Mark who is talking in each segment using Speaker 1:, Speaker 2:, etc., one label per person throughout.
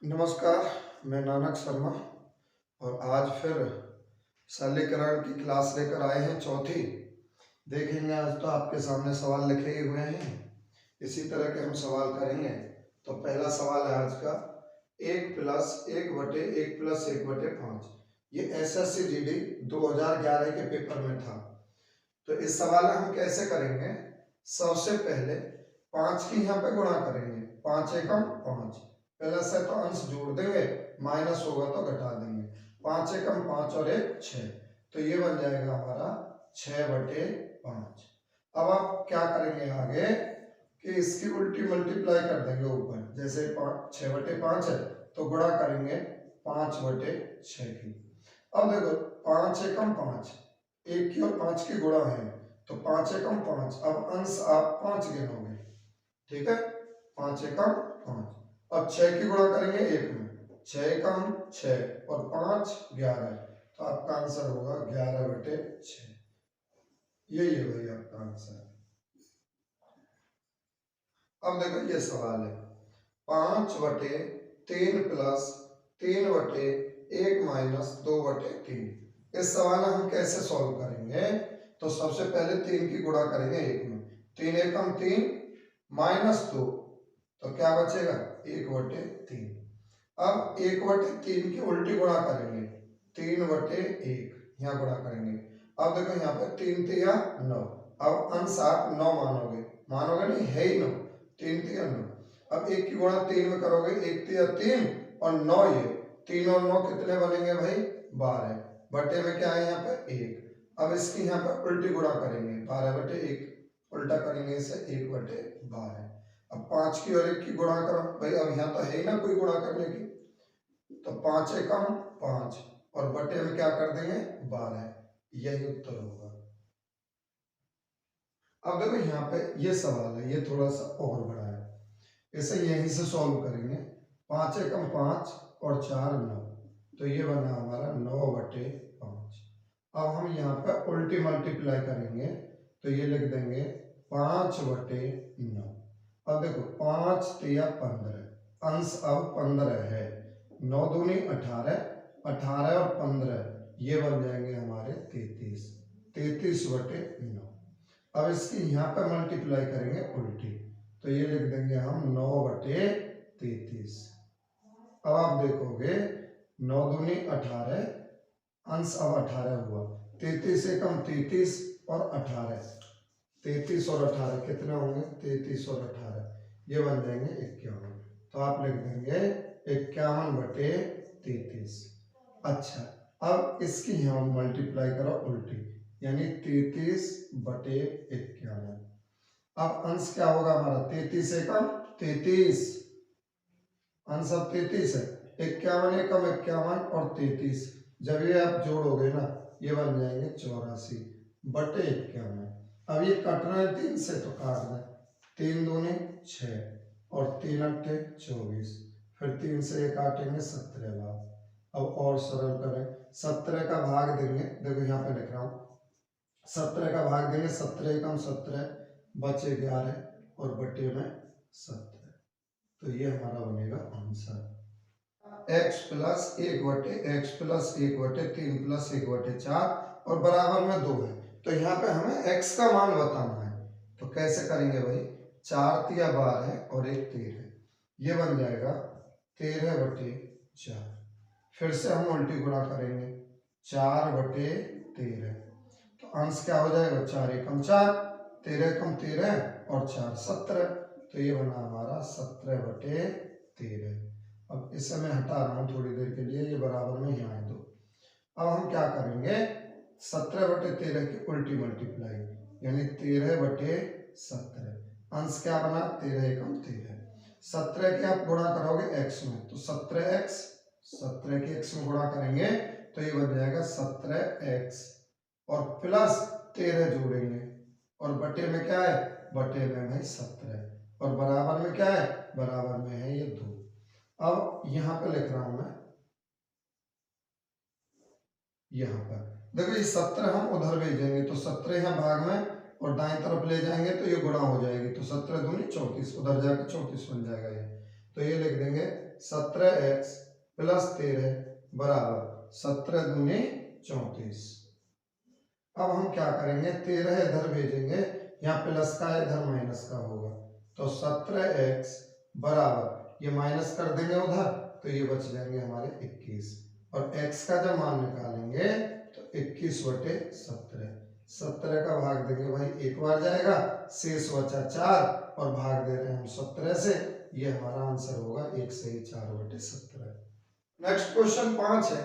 Speaker 1: नमस्कार, मैं नानक शर्मा और आज फिर सरलीकरण की क्लास लेकर आए हैं चौथी। देखेंगे आज तो आपके सामने सवाल लिखे ही हुए हैं, इसी तरह के हम सवाल करेंगे। तो पहला सवाल है आज का 1+1/1+1/5। ये SSCGD 2011 के पेपर में था। तो इस सवाल में हम कैसे करेंगे, सबसे पहले 5 की यहाँ पे गुणा करेंगे, 5 एकम 5, प्लस है तो अंश जोड़ देंगे, माइनस होगा तो घटा देंगे। 5 एकम 5 और 1 6, तो ये बन जाएगा हमारा 6/5। अब आप क्या करेंगे आगे कि इसकी उल्टी मल्टीप्लाई कर देंगे ऊपर, जैसे 6/5 है तो गुणा करेंगे 5/6 की। अब देखो 5 एकम 5, 1 की और 5 की गुणा है तो 5 एकम 5। अब अंश आप 5 गिनोगे, ठीक है, 5 एकम 5। अब 6 की गुणा करेंगे 1 में, 6 एकम 6 और 5 11, तो आपका आंसर होगा 11/6। यही है भाई आपका आंसर। अब देखो ये सवाल है 5/3 प्लस 3/1-2/3। इस सवाल में हम कैसे सॉल्व करेंगे, तो सबसे पहले 3 की गुणा करेंगे 1 में, 3 एकम 3 -2, तो क्या बचेगा 1/3। अब 1/3 की उल्टी गुणा करेंगे, 3/1 यहाँ गुणा करेंगे। अब देखो यहाँ पे 3 तिया 9, अब अंश आप 9 मानोगे नहीं, है ही 9, 3 तिया 9। अब 1 की गुणा 3 में करोगे, 1 तिया 3 और 9, ये 3 और 9 कितने बनेंगे भाई 12, बटे में क्या है यहाँ पे 1। अब इसकी यहाँ पे उल्टी गुणा करेंगे, 12/1 उल्टा करेंगे इसे 1/12। अब 5 की और 1 की गुणा करो भाई, अब यहाँ तो है ही ना कोई गुणा करने की, तो 5 एकम 5 और बटे में क्या कर देंगे 12, यही उत्तर होगा। अब देखो यहाँ पे ये सवाल है, ये थोड़ा सा और बड़ा है, इसे यहीं से सॉल्व करेंगे। 5 एकम 5 और 4 9, तो ये बना हमारा 9/5। अब हम यहाँ पे उल्टी मल्टीप्लाई करेंगे, तो ये लिख देंगे 5/9। अब देखो 5 तिया 15, अंश अब 15 है, 9 दूनी 18, 18 और 15 ये बन जाएंगे हमारे 33, 33/9। अब इसकी यहाँ पे मल्टीप्लाई करेंगे उल्टी, तो ये लिख देंगे हम 9/33। अब आप देखोगे 9 दूनी 18, अंश अब 18 हुआ, 33 एकम 33 और 18, 33 और 18 कितने होंगे, 33 और 18 ये बन जाएंगे 51, तो आप लिख देंगे 51/33। अच्छा, अब इसकी यहाँ मल्टीप्लाई करो उल्टी, यानी 33/51। अब अंश क्या होगा हमारा, 33 एकम 33, अंश अब 33 है, 51 एकम 51 और 33, जब ये आप जोड़ोगे ना ये बन जाएंगे 84/51। अब ये कटना है 3 से तो काट दें, 3 दूनी 6 और 3 अट्ठे 24, फिर 3 से ये काटेंगे 17 बार। अब और सरल करें, 17 का भाग देंगे, देखो यहाँ पे लिख रहा हूँ, 17 का भाग देंगे, 17 एकम 17 बचे 11 और बटे में 17, तो ये हमारा बनेगा आंसर। x+1/3+1/4 और बराबर में 2 है, तो यहाँ पे हमें x का मान बताना है। तो कैसे करेंगे भाई, 4 तिया 12 और 1 13, ये बन जाएगा 13/4। फिर से हम उल्टी गुणा करेंगे, 4/13, तो अंश क्या हो जाएगा, 4 एकम 4, 13 एकम 13 और 4 17, तो ये बना हमारा 17/13। अब इसे मैं हटा रहा हूँ थोड़ी देर के लिए, ये बराबर में यहाँ दो। अब हम क्या करेंगे, 17/13 की उल्टी मल्टीप्लाई, यानी 13/17, अंश क्या बना 13 एकम 13, 17 के आप गुणा करोगे x में, तो 17x, 17 के x में गुणा करेंगे तो ये बन जाएगा 17x और प्लस 13 जोड़ेंगे और बटे में क्या है, बटे में भाई 17, और बराबर में क्या है, बराबर में है ये 2। अब यहाँ पे लिख रहा हूं मैं, यहाँ पर देखो ये 17 हम उधर भेजेंगे तो 17 यहाँ भाग में और दाएं तरफ ले जाएंगे तो ये गुणा हो जाएगी, तो 17 दूनी 34, उधर जाकर 34 बन जाएगा ये, तो ये लिख देंगे 17x प्लस 13 बराबर 17 दूनी 34। अब हम क्या करेंगे, 13 इधर भेजेंगे, यहाँ प्लस का इधर माइनस का होगा, तो 17x बराबर ये माइनस कर देंगे उधर, तो ये बच जाएंगे हमारे 21। और x का जब मान निकालेंगे तो 21/17, 17 का भाग देंगे भाई एक बार जाएगा, शेष बचा 4 और भाग दे रहे हैं हम 17 से, ये हमारा आंसर होगा 1 से 4/17। नेक्स्ट क्वेश्चन 5 है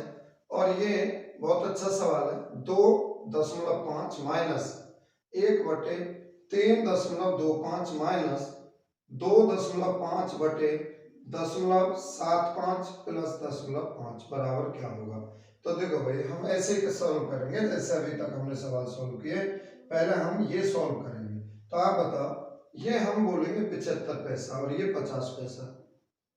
Speaker 1: और ये बहुत अच्छा सवाल है। 2.5 माइनस 1/3.25 माइनस 2.5/0.75 प्लस 0.5 बराबर क्या होगा। तो देखो भाई हम ऐसे ही सॉल्व करेंगे जैसे अभी तक हमने सवाल सॉल्व किए। पहले हम ये सॉल्व करेंगे, तो आप बताओ, ये हम बोलेंगे 75 पैसा और ये 50 पैसा,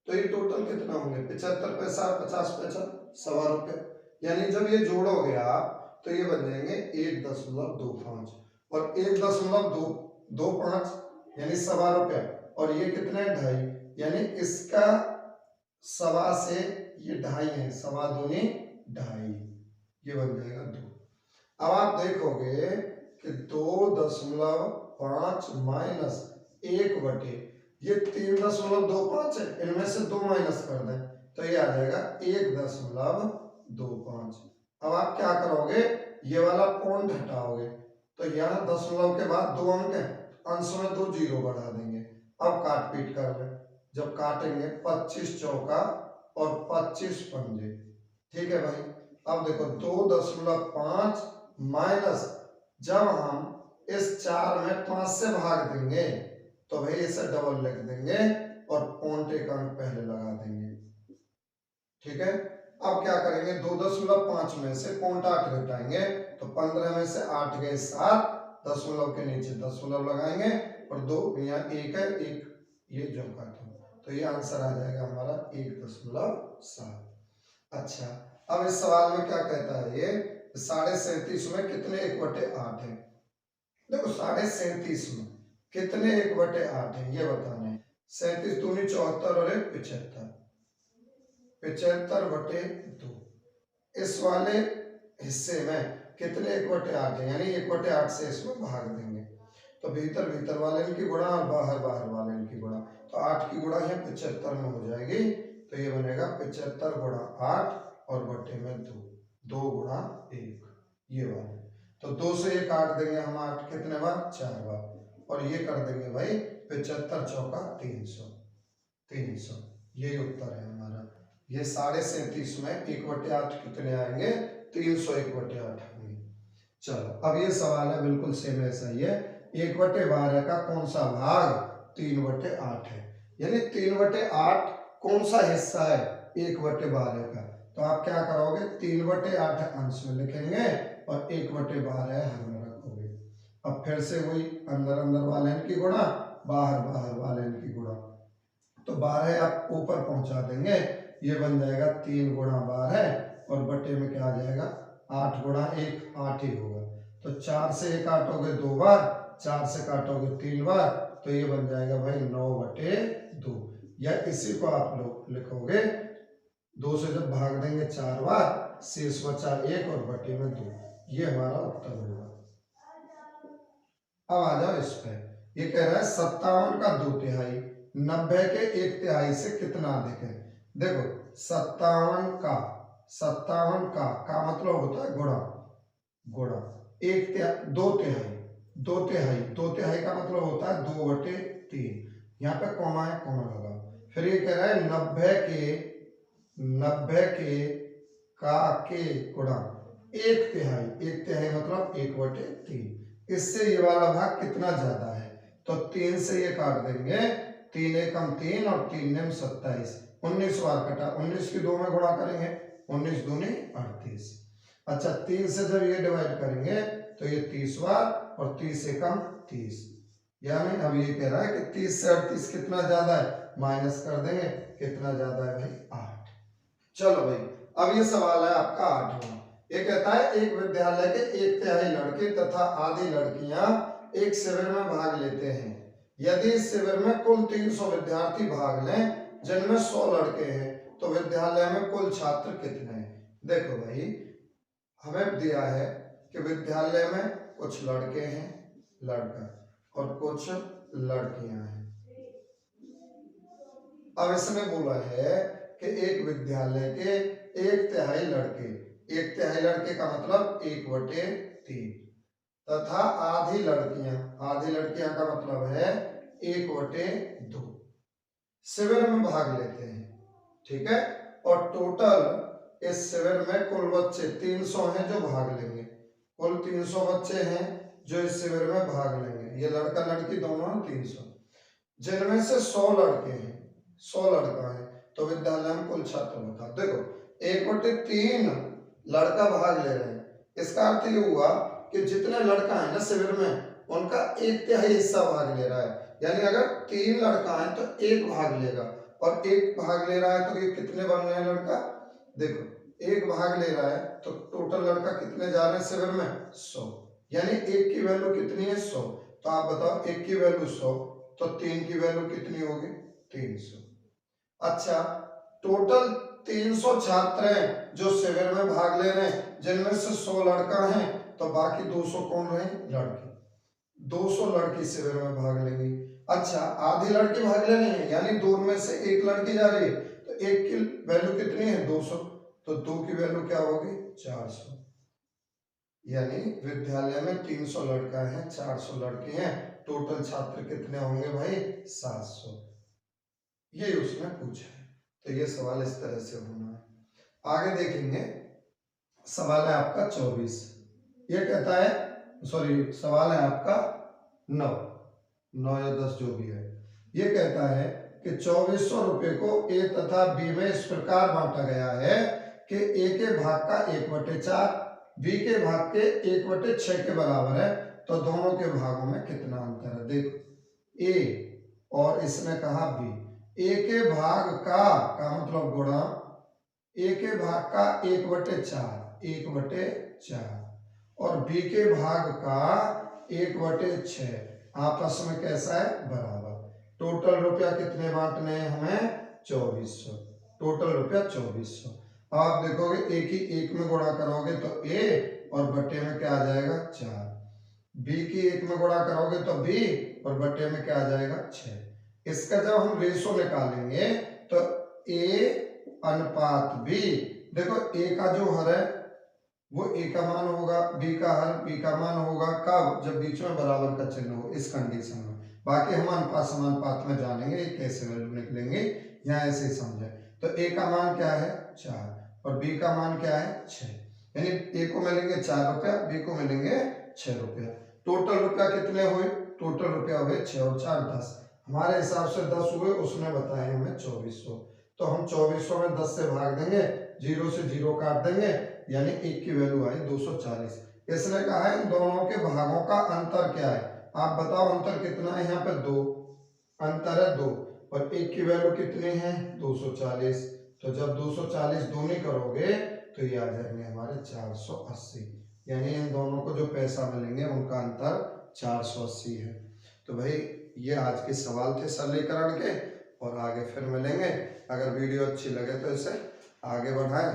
Speaker 1: तो ये टोटल कितना होंगे, 75 पैसा और 50 पैसा, 1.25 रुपए। यानी जब ये जोड़ोगे आप तो ये बन जाएंगे 1.25 और 1.25 यानी 1.25 रुपया, और ये कितने 2.5, यानी इसका 1.25 से ये 2.5 है, 1.25 दूनी 2.5, ये बन जाएगा 2। अब आप देखोगे कि 2.5 माइनस 1/, ये 3.25 है, इनमें से 2 माइनस कर दें तो ये आ जाएगा 1.25। अब आप क्या करोगे, ये वाला पॉइंट हटाओगे, तो यहाँ दशमलव के बाद 2 अंक है, अंश में 2 जीरो बढ़ा देंगे। अब काट पीट कर ले, जब काटेंगे 25 चौका और 25 पंजे, ठीक है भाई। अब देखो 2.5 माइनस, जब हम इस 4 में 5 से भाग देंगे तो भाई इसे डबल लिख देंगे और पॉइंट एक अंक पहले लगा देंगे, ठीक है। अब क्या करेंगे, 2.5 में से पॉइंट 8 घटाएंगे तो 15 में से 8 गए 7, दशमलव के नीचे दशमलव लगाएंगे और 2 यहाँ 1 है, 1 ये जो काटो, तो ये आंसर आ जाएगा हमारा 1.7। अच्छा, अब इस सवाल में क्या कहता है, ये 37.5 में कितने 1/8 है। देखो 37.5 में कितने 1/8 है ये बताना है। 37 दूनी 74 और 1 75, 75/2। इस वाले हिस्से में कितने 1/8 है, यानी 1/8 से इसमें भाग देंगे, तो भीतर भीतर वाले की गुणा और बाहर बाहर वाले की गुणा, तो 8 की गुणा है 75 में हो जाएगी, तो ये बनेगा 75 गुणा 8 और बट्टे में 2, 2 गुणा 1 ये वाले, तो 2 से ये काट देंगे हम 8 कितने बार, 4 बार, और ये कर देंगे भाई 75 चौका 300, यही उत्तर है हमारा। ये 37.5 में 1/8 कितने आएंगे, 300 1/8 आएंगे। चलो अब ये सवाल है बिल्कुल सेम ऐसा ही है, 1/12 का कौन सा भाग 3/8 है, यानी 3/8 कौन सा हिस्सा है 1/12 का, तो आप क्या करोगे 3/8 अंश में लिखेंगे और 1/12 हर में रखोगे। अब फिर से वही अंदर अंदर वाले की गुणा, बाहर बाहर वाले की गुणा, तो 12 आप ऊपर पहुंचा देंगे, ये बन जाएगा 3 गुणा 12 और बटे में क्या आ जाएगा 8 गुणा 1 8 ही होगा, तो 4 से 1 काटोगे 2 बार, 4 से काटोगे 3 बार, तो ये बन जाएगा भाई 9/2, या इसी को आप लोग लिखोगे 2 से जब भाग देंगे 4 बार, शेष बचा 1 और बटे में 2, ये हमारा उत्तर होगा। अब आ जाओ इस पे, ये कह रहा है 57 का 2/3 90 के 1/3 से कितना अधिक है। देखो 57 का मतलब होता है गुणा, 2/3 का मतलब होता है 2/3, यहाँ पे कॉमा है, कॉमा लगा। फिर ये कह रहा है 90 के गुणा 1/3 मतलब 1/3, इससे ये वाला भाग कितना ज्यादा है, तो 3 से ये काट देंगे, 3 एकम 3 और 3 नेम 27, 19 बार कटा, 19 की 2 में गुणा करेंगे, 19 दूनी 38। अच्छा 3 से जब ये डिवाइड करेंगे तो ये 30 बार और 30 एकम 30, यानी अब ये कह रहा है कि 30 से 38 कितना ज्यादा है, माइनस कर देंगे, कितना ज्यादा है भाई 8। चलो भाई अब ये सवाल है आपका 8वां। ये कहता है एक विद्यालय के 1/3 लड़के तथा आधी लड़कियां एक शिविर में भाग लेते हैं, यदि इस शिविर में कुल 300 विद्यार्थी भाग लें जिनमें 100 लड़के हैं, तो विद्यालय में कुल छात्र कितने हैं? देखो भाई, हमें दिया है कि विद्यालय में कुछ लड़के हैं, लड़का, और कुछ लड़कियां हैं। अब इसने बोला है कि एक विद्यालय के 1/3 लड़के, 1/3 लड़के का मतलब 1/3, तथा आधी लड़कियां, आधी लड़कियां का मतलब है 1/2 शिविर में भाग लेते हैं, ठीक है। और टोटल इस शिविर में कुल बच्चे 300 हैं जो भाग लेंगे, कुल 300 बच्चे हैं जो इस शिविर में भाग लेंगे। ये लड़का लड़की दोनों 300, जिनमें से 100 लड़के हैं, 100 लड़का है, तो विद्यालय में कुल छात्र बता। देखो 1/3 लड़का भाग ले रहे हैं, इसका अर्थ ये हुआ कि जितने लड़का है ना शिविर में, उनका 1/3 हिस्सा भाग ले रहा है। यानी अगर 3 लड़का है तो 1 भाग लेगा, और 1 भाग ले रहा है तो ये कितने बन रहे हैं लड़का? देखो 1 भाग ले रहा है तो टोटल लड़का कितने जा रहे हैं शिविर में? 100। यानी 1 की वैल्यू कितनी है? 100। तो आप बताओ 1 की वैल्यू 100, तो 3 की वैल्यू कितनी होगी? 300। अच्छा, टोटल 300 छात्र हैं जो शिविर में भाग ले रहे हैं, जिनमें से 100 लड़का हैं, तो बाकी 200 कौन रहे? लड़की। 200 लड़की शिविर में भाग लेंगी। अच्छा, आधी लड़की भाग ले रही है, यानी 2 में से 1 लड़की जा रही है, तो 1 की वैल्यू कितनी है? 200, तो 2 की वैल्यू क्या होगी? 400। यानी विद्यालय में 300 लड़का है, 400 लड़के हैं, टोटल छात्र कितने होंगे भाई? 700। ये उसने पूछा है, तो ये सवाल इस तरह से होना है। आगे देखेंगे, सवाल है आपका 24। ये कहता है, सॉरी, सवाल है आपका 9 या 10 जो भी है। ये कहता है कि 2400 रुपए को ए तथा बी में इस प्रकार बांटा गया है कि ए के भाग का 1/4 बी के भाग के 1/6 के बराबर है, तो दोनों के भागों में कितना अंतर है? देखो ए और इसने कहा बी, ए के भाग का मतलब गुणा ए के भाग का 1/4 और बी के भाग का 1/6 आपस में कैसा है? बराबर। टोटल रुपया कितने बांटने हैं हमें? 2400। टोटल रुपया 2400। आप देखोगे एक ही एक में गुणा करोगे तो ए, और बट्टे में क्या आ जाएगा? 4। बी की 1 में गुणा करोगे तो बी, और बट्टे में क्या आ जाएगा? 6। इसका जब हम रेशो निकालेंगे तो ए अनुपात बी, देखो ए का जो हर है वो ए का मान होगा, बी का हर बी का मान होगा। कब? जब बीच में बराबर का चिन्ह हो, इस कंडीशन में। बाकी हम अनुपात समानुपात में जानेंगे कैसे वैल्यू निकलेंगे, यहाँ ऐसे ही समझे। तो ए का मान क्या है? 4, और बी का मान क्या है? 6। यानी ए को मिलेंगे 4 रुपया, बी को मिलेंगे 6 रुपया। टोटल रुपया कितने हुए? टोटल रुपया हुए 6 और 4 10। हमारे हिसाब से 10 हुए, उसने बताया हमें 2400। तो हम 2400 में 10 से भाग देंगे, 0 से 0 काट देंगे, यानी 1 की वैल्यू आई 240। इसने कहा है इन दोनों के भागों का अंतर क्या है? आप बताओ अंतर कितना है? यहाँ पे 2 अंतर है 2, और 1 की वैल्यू कितनी है? 240। तो जब 240 दूनी करोगे तो ये आ जाएंगे हमारे 480। यानी इन दोनों को जो पैसा मिलेंगे उनका अंतर 480 है। तो भाई ये आज के सवाल थे सरलीकरण के, और आगे फिर मिलेंगे। अगर वीडियो अच्छी लगे तो इसे आगे बढ़ाएं।